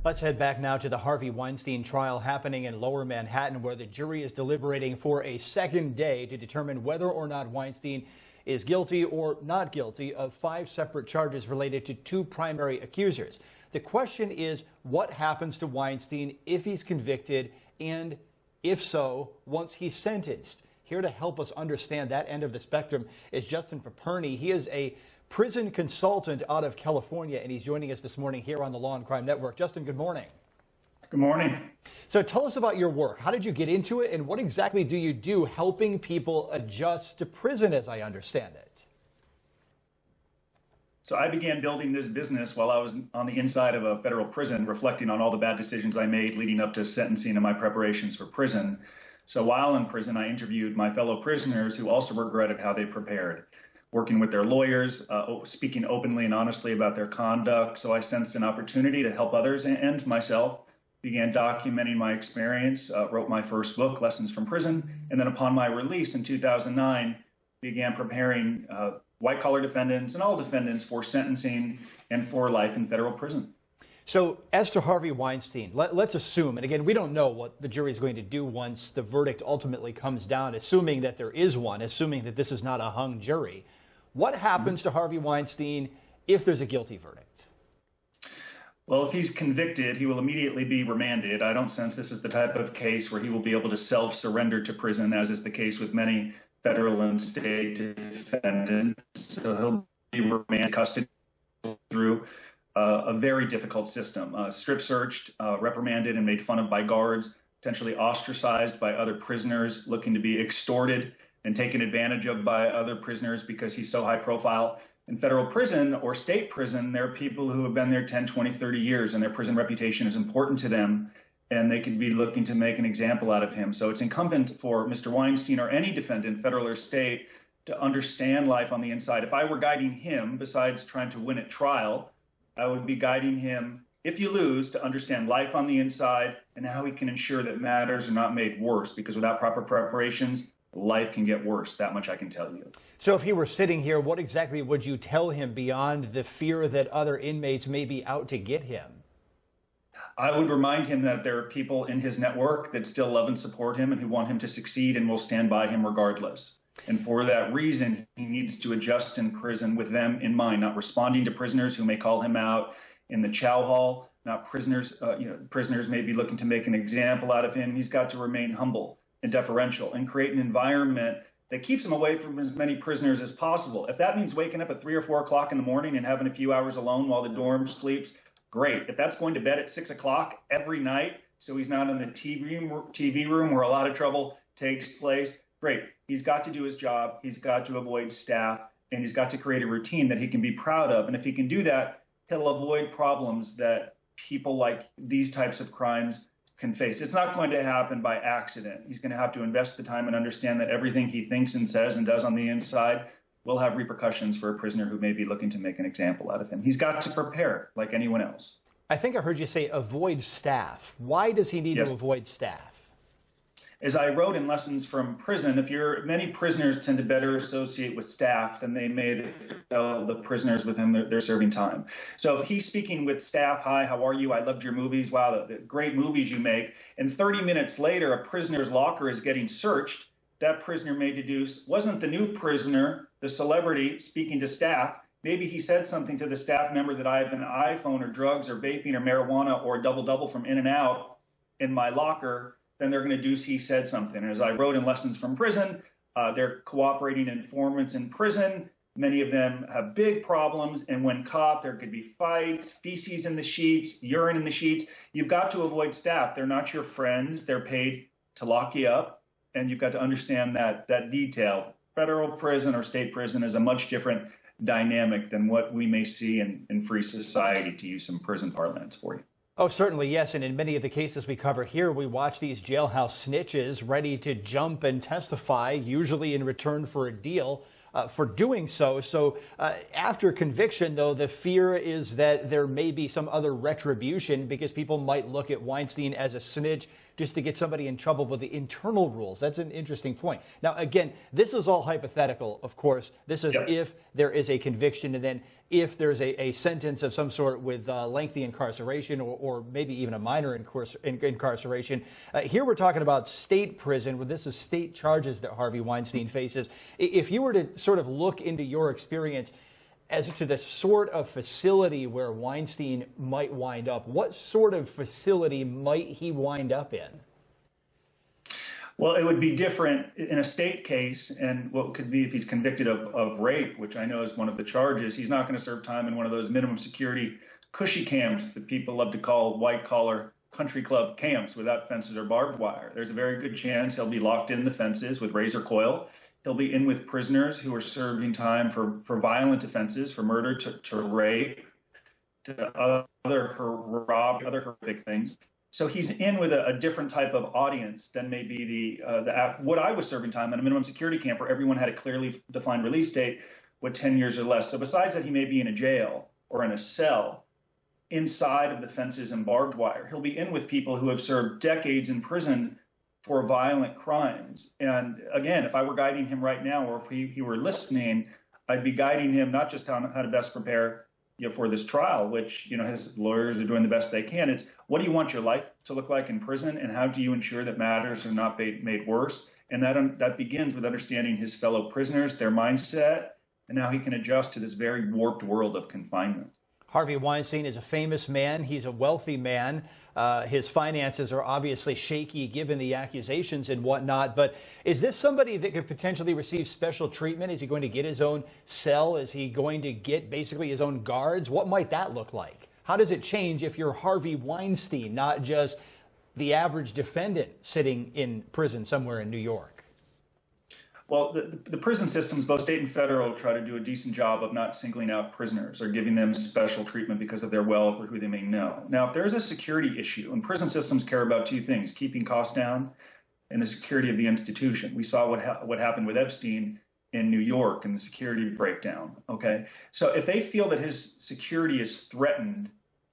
Let's head back now to the Harvey Weinstein trial happening in Lower Manhattan, where the jury is deliberating for a second day to determine whether or not Weinstein is guilty or not guilty of 5 separate charges related to 2 primary accusers. The question is, what happens to Weinstein if he's convicted, and if so, once he's sentenced? Here to help us understand that end of the spectrum is Justin Paperny. He is a prison consultant out of California, and he's joining us this morning here on the Law and Crime Network. Justin, good morning. Good morning. So tell us about your work. How did you get into it, and what exactly do you do helping people adjust to prison, as I understand it? So I began building this business while I was on the inside of a federal prison, reflecting on all the bad decisions I made leading up to sentencing and my preparations for prison. So while in prison, I interviewed my fellow prisoners who also regretted how they prepared, working with their lawyers, speaking openly and honestly about their conduct. So I sensed an opportunity to help others and myself, began documenting my experience, wrote my first book, Lessons from Prison, and then upon my release in 2009, began preparing white-collar defendants and all defendants for sentencing and for life in federal prison. So as to Harvey Weinstein, let's assume, and again, we don't know what the jury is going to do once the verdict ultimately comes down, assuming that there is one, assuming that this is not a hung jury. What happens to Harvey Weinstein if there's a guilty verdict? Well, if he's convicted, he will immediately be remanded. I don't sense this is the type of case where he will be able to self-surrender to prison, as is the case with many federal and state defendants. So he'll be remanded custody through a very difficult system, strip searched, reprimanded and made fun of by guards, potentially ostracized by other prisoners, looking to be extorted and taken advantage of by other prisoners because he's so high profile. In federal prison or state prison, there are people who have been there 10, 20, 30 years, and their prison reputation is important to them, and they could be looking to make an example out of him. So it's incumbent for Mr. Weinstein or any defendant, federal or state, to understand life on the inside. If I were guiding him, besides trying to win at trial, I would be guiding him, if you lose, to understand life on the inside and how he can ensure that matters are not made worse, because without proper preparations, life can get worse. That much I can tell you. So if he were sitting here, what exactly would you tell him beyond the fear that other inmates may be out to get him? I would remind him that there are people in his network that still love and support him and who want him to succeed and will stand by him regardless. And for that reason, he needs to adjust in prison with them in mind, not responding to prisoners who may call him out in the chow hall, not prisoners, prisoners may be looking to make an example out of him. He's got to remain humble and deferential and create an environment that keeps him away from as many prisoners as possible. If that means waking up at 3 or 4 o'clock in the morning and having a few hours alone while the dorm sleeps, great. If that's going to bed at 6 o'clock every night, so he's not in the TV room where a lot of trouble takes place, great. He's got to do his job. He's got to avoid staff, and he's got to create a routine that he can be proud of. And if he can do that, he'll avoid problems that people like these types of crimes can face. It's not going to happen by accident. He's going to have to invest the time and understand that everything he thinks and says and does on the inside will have repercussions for a prisoner who may be looking to make an example out of him. He's got to prepare like anyone else. I think I heard you say avoid staff. Why does he need to avoid staff? As I wrote in Lessons from Prison, many prisoners tend to better associate with staff than they may the prisoners with whom they're serving time. So if he's speaking with staff, hi, how are you? I loved your movies. Wow, the great movies you make. And 30 minutes later, a prisoner's locker is getting searched. That prisoner may deduce, wasn't the new prisoner, the celebrity, speaking to staff? Maybe he said something to the staff member that I have an iPhone or drugs or vaping or marijuana or a double-double from In-N-Out in my locker. Then they're going to deduce he said something. And as I wrote in Lessons from Prison, they're cooperating informants in prison. Many of them have big problems. And when caught, there could be fights, feces in the sheets, urine in the sheets. You've got to avoid staff. They're not your friends. They're paid to lock you up. And you've got to understand that detail. Federal prison or state prison is a much different dynamic than what we may see in free society, to use some prison parlance for you. Oh, certainly, yes. And in many of the cases we cover here, we watch these jailhouse snitches ready to jump and testify, usually in return for a deal for doing so. So after conviction, though, the fear is that there may be some other retribution because people might look at Weinstein as a snitch just to get somebody in trouble with the internal rules. That's an interesting point. Now, again, this is all hypothetical, of course. This is if there is a conviction, and then if there's a sentence of some sort with lengthy incarceration or maybe even a minor incarceration. Here we're talking about state prison, where this is state charges that Harvey Weinstein faces. If you were to sort of look into your experience as to the sort of facility where Weinstein might wind up, what sort of facility might he wind up in? Well, it would be different in a state case, and what could be if he's convicted of rape, which I know is one of the charges. He's not going to serve time in one of those minimum security cushy camps that people love to call white-collar country club camps without fences or barbed wire. There's a very good chance he'll be locked in the fences with razor coil. He'll be in with prisoners who are serving time for violent offenses, for murder, to rape, to other horrific things. So he's in with a different type of audience than maybe what I was serving time in a minimum security camp, where everyone had a clearly defined release date with 10 years or less. So besides that, he may be in a jail or in a cell inside of the fences and barbed wire. He'll be in with people who have served decades in prison for violent crimes. And again, if I were guiding him right now, or if he were listening, I'd be guiding him not just on how to best prepare for this trial, which his lawyers are doing the best they can. It's what do you want your life to look like in prison, and how do you ensure that matters are not made worse? And that begins with understanding his fellow prisoners, their mindset, and how he can adjust to this very warped world of confinement. Harvey Weinstein is a famous man. He's a wealthy man. His finances are obviously shaky given the accusations and whatnot. But is this somebody that could potentially receive special treatment? Is he going to get his own cell? Is he going to get basically his own guards? What might that look like? How does it change if you're Harvey Weinstein, not just the average defendant sitting in prison somewhere in New York? Well, the prison systems, both state and federal, try to do a decent job of not singling out prisoners or giving them special treatment because of their wealth or who they may know. Now, if there's a security issue, and prison systems care about two things, keeping costs down and the security of the institution. We saw what happened with Epstein in New York and the security breakdown. Okay, so if they feel that his security is threatened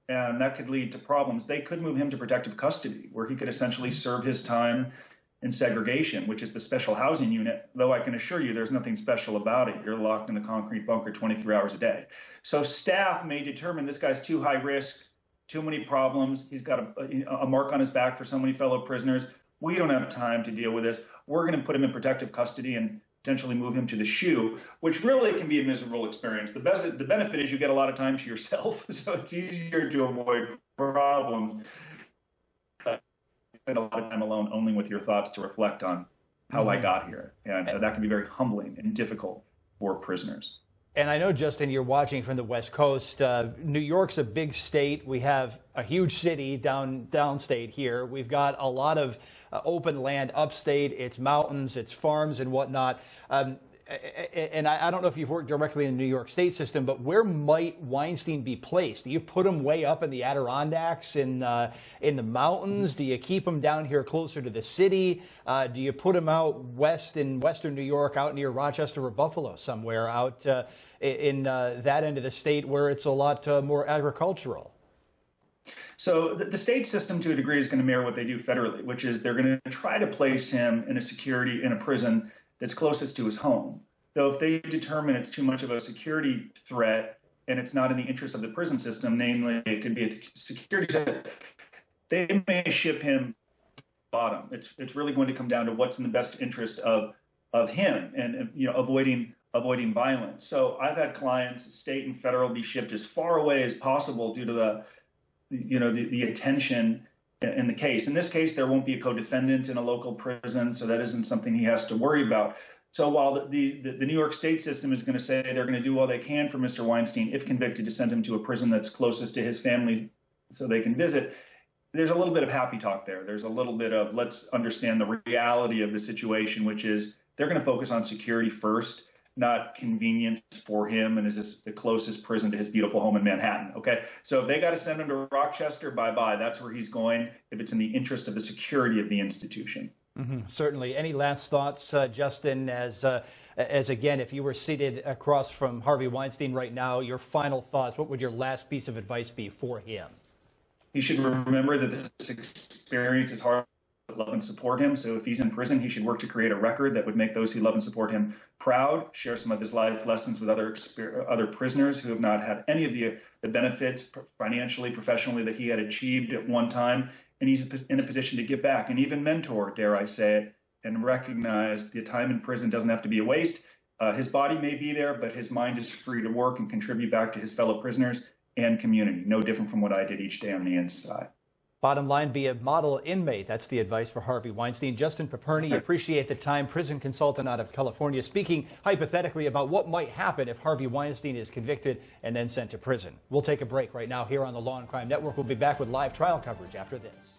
and that could lead to problems, they could move him to protective custody, where he could essentially serve his time in segregation, which is the special housing unit, though I can assure you there's nothing special about it. You're locked in a concrete bunker 23 hours a day. So staff may determine this guy's too high risk, too many problems. He's got a mark on his back for so many fellow prisoners. We don't have time to deal with this. We're going to put him in protective custody and potentially move him to the SHU, which really can be a miserable experience. The benefit is you get a lot of time to yourself, so it's easier to avoid problems. Spend a lot of time alone, only with your thoughts to reflect on how I got here. And that can be very humbling and difficult for prisoners. And I know, Justin, you're watching from the West Coast. New York's a big state. We have a huge city downstate here. We've got a lot of open land upstate. It's mountains, it's farms and whatnot. And I don't know if you've worked directly in the New York State system, but where might Weinstein be placed? Do you put him way up in the Adirondacks, in the mountains? Do you keep him down here closer to the city? Do you put him out west in western New York, out near Rochester or Buffalo, somewhere out in that end of the state where it's a lot more agricultural? So the state system, to a degree, is going to mirror what they do federally, which is they're going to try to place him in a prison that's closest to his home. Though if they determine it's too much of a security threat and it's not in the interest of the prison system, namely it could be a security threat, they may ship him to the bottom. It's really going to come down to what's in the best interest of him and avoiding violence. So I've had clients, state and federal, be shipped as far away as possible due to the attention in the case. In this case, there won't be a co-defendant in a local prison, so that isn't something he has to worry about. So while the New York State system is going to say they're going to do all they can for Mr. Weinstein, if convicted, to send him to a prison that's closest to his family so they can visit, there's a little bit of happy talk there. There's a little bit of let's understand the reality of the situation, which is they're going to focus on security first, not convenience for him, and is this the closest prison to his beautiful home in Manhattan. Okay, so if they got to send him to Rochester, bye-bye. That's where he's going if it's in the interest of the security of the institution. Certainly. Any last thoughts, Justin, as again, if you were seated across from Harvey Weinstein right now, your final thoughts, what would your last piece of advice be for him? He should remember that this experience is hard love and support him. So if he's in prison, he should work to create a record that would make those who love and support him proud, share some of his life lessons with other prisoners who have not had any of the benefits financially, professionally that he had achieved at one time. And he's in a position to give back and even mentor, dare I say it, and recognize the time in prison doesn't have to be a waste. His body may be there, but his mind is free to work and contribute back to his fellow prisoners and community. No different from what I did each day on the inside. Bottom line, be a model inmate. That's the advice for Harvey Weinstein. Justin Paperny, appreciate the time. Prison consultant out of California, speaking hypothetically about what might happen if Harvey Weinstein is convicted and then sent to prison. We'll take a break right now here on the Law and Crime Network. We'll be back with live trial coverage after this.